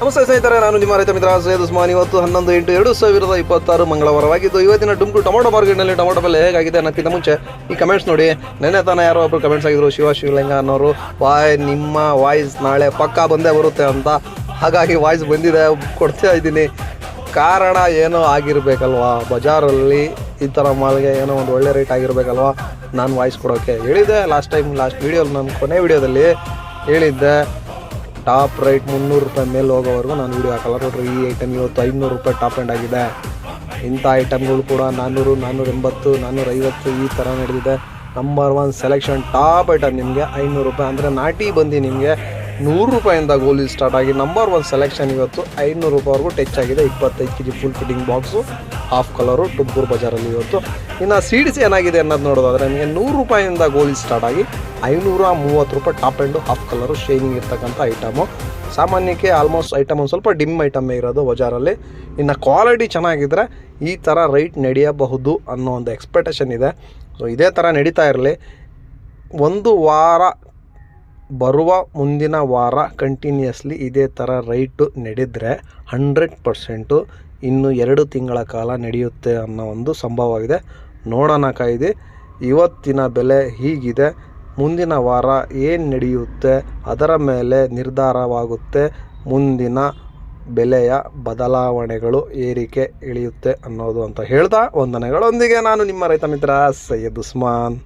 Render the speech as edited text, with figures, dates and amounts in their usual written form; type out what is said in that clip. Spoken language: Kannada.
ನಮಸ್ತೆ ಸ್ನೇಹಿತರೆ, ನಾನು ನಿಮ್ಮ ರೈತ ಮಿತ್ರ ಸೈಯದ್ ಉಸ್ಮಾನ್. ಇವತ್ತು 11/8/2026 ಮಂಗಳವಾರವಾಗಿದ್ದು ಇವತ್ತಿನ ಡುಮ್ಕು ಟೊಮೊಟೊ ಮಾರ್ಕೆಟ್ನಲ್ಲಿ ಟೊಮೊಟೊ ಬೆಲೆ ಹೇಗಾಗಿದೆ ಅನ್ನೋಕ್ಕಿಂತ ಮುಂಚೆ ಈ ಕಮೆಂಟ್ಸ್ ನೋಡಿ. ನೆನ್ನೆ ತಾನೇ ಯಾರೋ ಒಬ್ಬರು ಕಮೆಂಟ್ಸ್ ಆಗಿದ್ರು, ಶಿವಲಿಂಗ ಅನ್ನೋರು, ನಿಮ್ಮ ವಾಯ್ಸ್ ನಾಳೆ ಪಕ್ಕಾ ಬಂದೇ ಬರುತ್ತೆ ಅಂತ. ಹಾಗಾಗಿ ವಾಯ್ಸ್ ಬಂದಿದೆ, ಕೊಡ್ತಾ ಇದ್ದೀನಿ. ಕಾರಣ ಏನೋ ಆಗಿರಬೇಕಲ್ವಾ, ಬಜಾರಲ್ಲಿ ಈ ಥರ ಮಾಲ್ಗೆ ಏನೋ ಒಂದು ಒಳ್ಳೆ ರೇಟ್ ಆಗಿರಬೇಕಲ್ವಾ ನಾನು ವಾಯ್ಸ್ ಕೊಡೋಕ್ಕೆ ಹೇಳಿದ್ದೆ. ಲಾಸ್ಟ್ ವೀಡಿಯೋಲಿ ನಾನು ಕೊನೆ ವೀಡಿಯೋದಲ್ಲಿ ಹೇಳಿದ್ದೆ, ಟಾಪ್ ರೈಟ್ 300 ರೂಪಾಯಿ ಮೇಲೆ ಹೋಗೋವರೆಗೂ ನಾನು ವೀಡಿಯೋ ಹಾಕಲ್ಲ. ನೋಡ್ರಿ, ಈ ಐಟಮ್ ಇವತ್ತು 500 ರೂಪಾಯಿ ಟಾಪ್ ಎಂಡ್ ಆಗಿದೆ. ಇಂಥ ಐಟಮ್ಗಳು ಕೂಡ 400, 480, 450 ಈ ಥರ ನಡೆದಿದೆ. ನಂಬರ್ 1 ಸೆಲೆಕ್ಷನ್ ಟಾಪ್ ಐಟಮ್ ನಿಮಗೆ 500 ರೂಪಾಯಿ ಅಂದರೆ ನಾಟಿ ಬಂದು ನಿಮಗೆ 100 ರೂಪಾಯಿಂದ ಗೋಲಿ ಸ್ಟಾರ್ಟ್ ಆಗಿ ನಂಬರ್ 1 ಸೆಲೆಕ್ಷನ್ ಇವತ್ತು 500 ರೂಪಾಯಿವರೆಗೂ ಟಚ್ ಆಗಿದೆ. 25 kg full fitting box, half colour, Tumakuru ಬಜಾರಲ್ಲಿ ಇವತ್ತು. ಇನ್ನು ಸೀಡ್ಸ್ ಏನಾಗಿದೆ ಅನ್ನೋದು ನೋಡೋದಾದರೆ ನಿಮಗೆ 100 ರೂಪಾಯಿಂದ ಗೋಲಿ ಸ್ಟಾರ್ಟ್ ಆಗಿ 530 ರೂಪಾಯಿ top end, half colour, shining ಇರ್ತಕ್ಕಂಥ ಐಟಮು. ಸಾಮಾನ್ಯಕ್ಕೆ ಆಲ್ಮೋಸ್ಟ್ ಐಟಮ್ ಒಂದು ಸ್ವಲ್ಪ ಡಿಮ್ ಐಟಮೇ ಇರೋದು ಬಜಾರಲ್ಲಿ. ಇನ್ನು ಕ್ವಾಲಿಟಿ ಚೆನ್ನಾಗಿದ್ದರೆ ಈ ಥರ ರೈಟ್ ನಡೆಯಬಹುದು ಅನ್ನೋ ಒಂದು ಎಕ್ಸ್ಪೆಕ್ಟೇಷನ್ ಇದೆ. ಸೊ ಇದೇ ಥರ ನಡೀತಾ ಇರಲಿ. ಒಂದು ವಾರ ಬರುವ ಮುಂದಿನ ವಾರ ಕಂಟಿನ್ಯೂಸ್ಲಿ ಇದೇ ಥರ ರೈಟು ನಡೆದರೆ 100% ಇನ್ನು 2 ತಿಂಗಳ ಕಾಲ ನಡೆಯುತ್ತೆ ಅನ್ನೋ ಒಂದು ಸಂಭವವಾಗಿದೆ. ನೋಡೋಣ ಕಾಯ್ದು. ಇವತ್ತಿನ ಬೆಲೆ ಹೀಗಿದೆ. ಮುಂದಿನ ವಾರ ಏನು ನಡೆಯುತ್ತೆ ಅದರ ಮೇಲೆ ನಿರ್ಧಾರವಾಗುತ್ತೆ ಮುಂದಿನ ಬೆಲೆಯ ಬದಲಾವಣೆಗಳು, ಏರಿಕೆ ಇಳಿಯುತ್ತೆ ಅನ್ನೋದು ಅಂತ ಹೇಳ್ತಾ ವಂದನೆಗಳೊಂದಿಗೆ ನಾನು ನಿಮ್ಮ ರೈತ ಮಿತ್ರ ಸೈಯದ್ ಉಸ್ಮಾನ್.